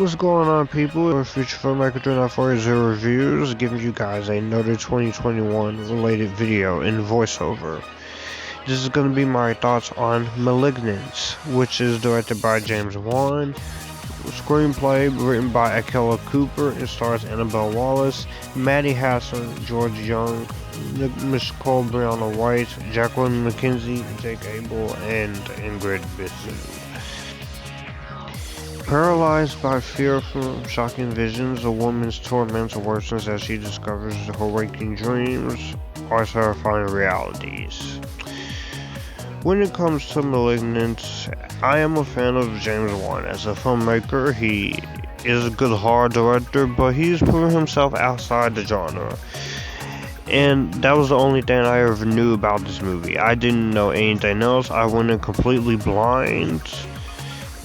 What's going on, people? We're Future Filmmaker 2940 Reviews, giving you guys another 2021 related video in voiceover. This is going to be my thoughts on Malignant, which is directed by James Wan, screenplay written by Akela Cooper, and stars Annabelle Wallis, Maddie Hasson, George Young, Michole, Briana White, Jacqueline McKenzie, Jake Abel, and Ingrid Bisu. Paralyzed by fear from shocking visions, a woman's torment worsens as she discovers her waking dreams are terrifying realities. When it comes to Malignant, I am a fan of James Wan as a filmmaker. He is a good horror director, but he's proven himself outside the genre. And that was the only thing I ever knew about this movie. I didn't know anything else. I went in completely blind.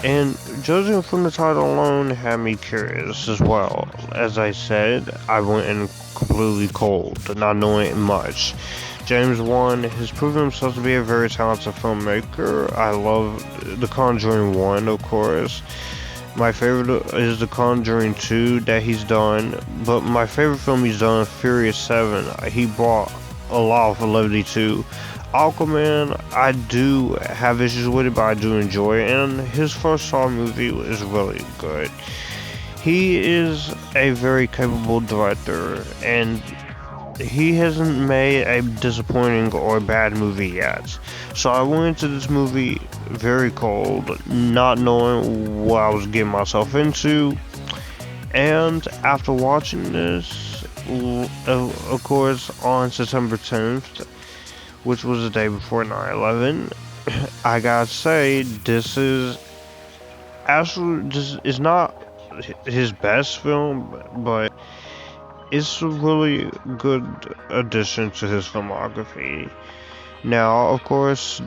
And judging from the title alone had me curious as well. As I said, I went in completely cold, not knowing much. James Wan has proven himself to be a very talented filmmaker. I love The Conjuring 1, of course. My favorite is The Conjuring 2 that he's done. But my favorite film he's done, Furious 7, he brought a lot of levity to. Aquaman, I do have issues with it, but I do enjoy it, and his first Saw movie is really good. He is a very capable director, and he hasn't made a disappointing or bad movie yet. So I went into this movie very cold, not knowing what I was getting myself into, and after watching this, of course, on September 10th, which was the day before 9/11, I gotta say, this is not his best film, but it's a really good addition to his filmography. Now, of course,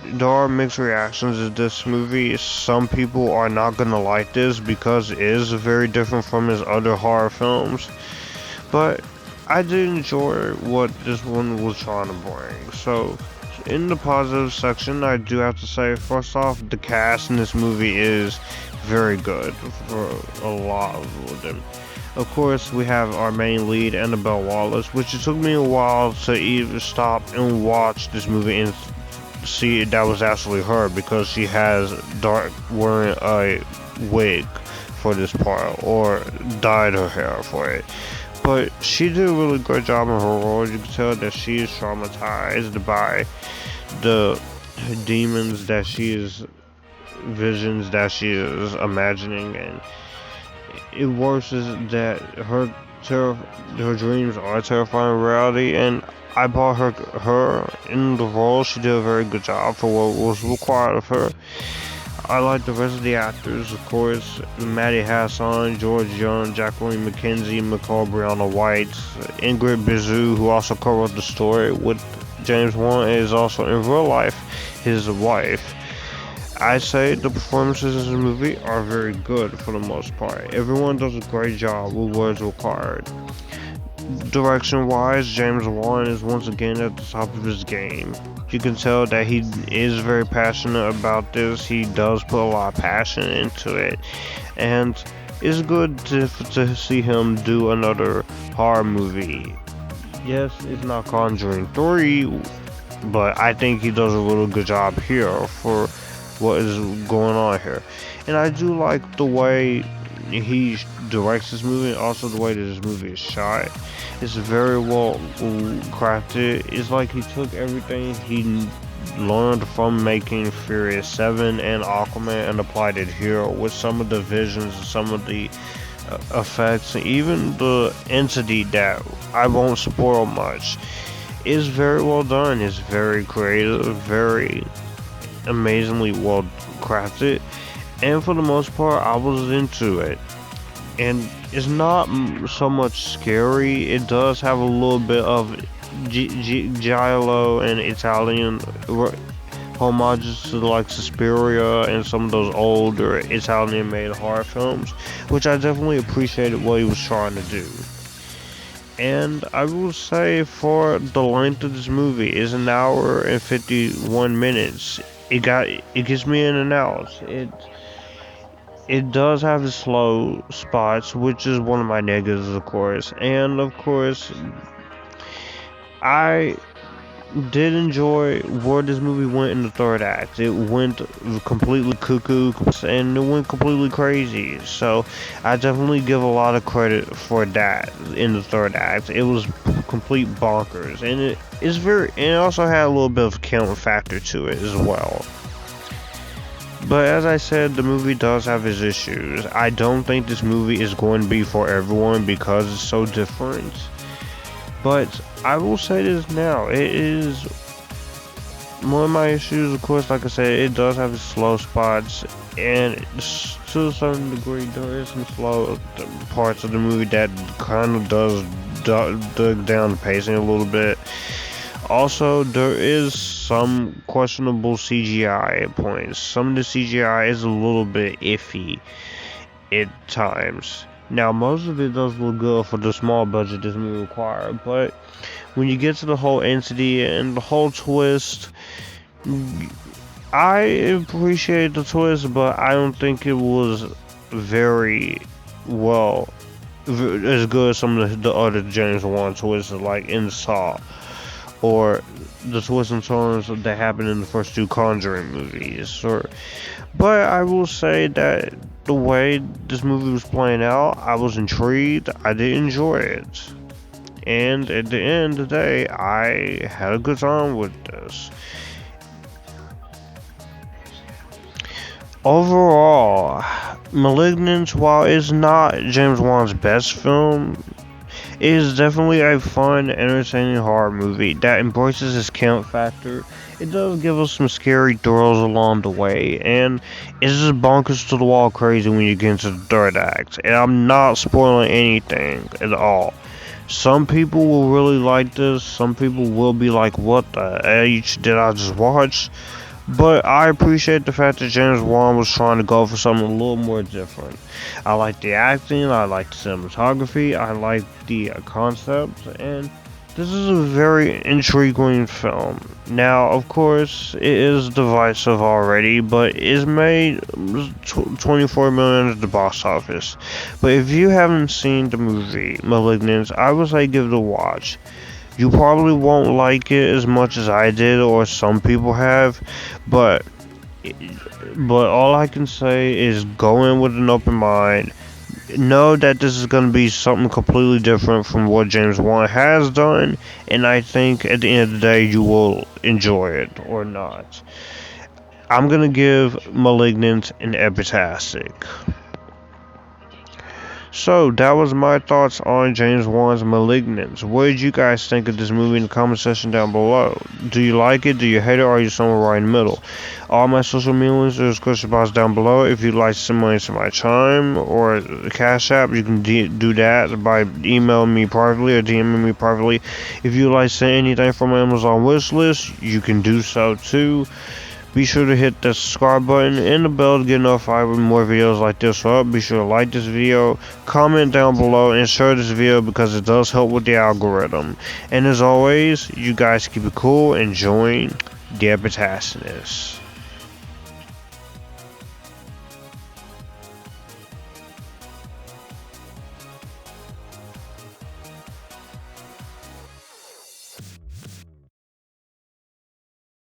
there are mixed reactions to this movie. Some people are not gonna like this because it is very different from his other horror films, but I did enjoy what this one was trying to bring. So, in the positive section, I do have to say, first off, the cast in this movie is very good for a lot of them. Of course, we have our main lead, Annabelle Wallis, which it took me a while to even stop and watch this movie and see that was actually her, because she has wearing a wig for this part, or dyed her hair for it. But she did a really good job in her role. You can tell that she is traumatized by the demons that she is, visions that she is imagining, and it works is that her dreams are terrifying reality, and I bought her in the role. She did a very good job for what was required of her. I like the rest of the actors, of course, Maddie Hasson, George Young, Jacqueline McKenzie, Michole, Briana White, Ingrid Bisu, who also co-wrote the story with James Wan, is also in real life his wife. I say the performances in this movie are very good for the most part. Everyone does a great job with what is required. Direction-wise, James Wan is once again at the top of his game. You can tell that he is very passionate about this. He does put a lot of passion into it, and it's good to see him do another horror movie. Yes, it's not Conjuring 3, but I think he does a really good job here for what is going on here. And I do like the way he directs this movie, and also the way that this movie is shot. It's very well crafted. It's like he took everything he learned from making Furious 7 and Aquaman and applied it here with some of the visions and some of the effects, and even the entity that I won't spoil much. It's very well done. It's very creative, very amazingly well crafted, and for the most part I was into it. And it's not so much scary. It does have a little bit of giallo and Italian homages to like Suspiria and some of those older Italian made horror films, which I definitely appreciated what he was trying to do. And I will say, for the length of this movie, is an hour and 51 minutes. It gets me in and out. it does have its slow spots, which is one of my negatives, of course. And of course, I did enjoy where this movie went in the third act. It went completely cuckoo and it went completely crazy. So I definitely give a lot of credit for that in the third act. It was complete bonkers, and it also had a little bit of count factor to it as well. But as I said, the movie does have its issues. I don't think this movie is going to be for everyone because it's so different. But I will say this now, it is one of my issues, of course. Like I said, it does have its slow spots, and to a certain degree, there is some slow parts of the movie that kind of does dig down the pacing a little bit. Also, there is some questionable CGI at points. Some of the CGI is a little bit iffy at times. Now, most of it does look good for the small budget this movie required, but when you get to the whole entity and the whole twist, I appreciate the twist, but I don't think it was very well, as good as some of the other James Wan twists, like in Saw, or the twists and turns that happened in the first two Conjuring movies. But I will say that the way this movie was playing out, I was intrigued. I did enjoy it. And at the end of the day, I had a good time with this. Overall, Malignant, while it's not James Wan's best film, it is definitely a fun, entertaining horror movie that embraces its count factor. It does give us some scary thrills along the way, and it's just bonkers to the wall crazy when you get into the third act. And I'm not spoiling anything at all. Some people will really like this, some people will be like, what the H did I just watch? But I appreciate the fact that James Wan was trying to go for something a little more different. I like the acting, I like the cinematography, I like the concept, and this is a very intriguing film. Now, of course, it is divisive already, but it's made 24 million at the box office. But if you haven't seen the movie Malignant, I would say give it a watch. You probably won't like it as much as I did or some people have, but all I can say is go in with an open mind. Know that this is going to be something completely different from what James Wan has done, and I think at the end of the day you will enjoy it or not. I'm going to give Malignant an Epictastic. So, that was my thoughts on James Wan's Malignant. What did you guys think of this movie in the comment section down below? Do you like it? Do you hate it? Or are you somewhere right in the middle? All my social media links are in the description box down below. If you'd like to send money to my chime or the Cash App, you can do that by emailing me privately or DMing me privately. If you'd like to send anything from my Amazon wish list, you can do so too. Be sure to hit the subscribe button and the bell to get notified when more videos like this are up. Be sure to like this video, comment down below, and share this video because it does help with the algorithm. And as always, you guys keep it cool and join the Epictasticness.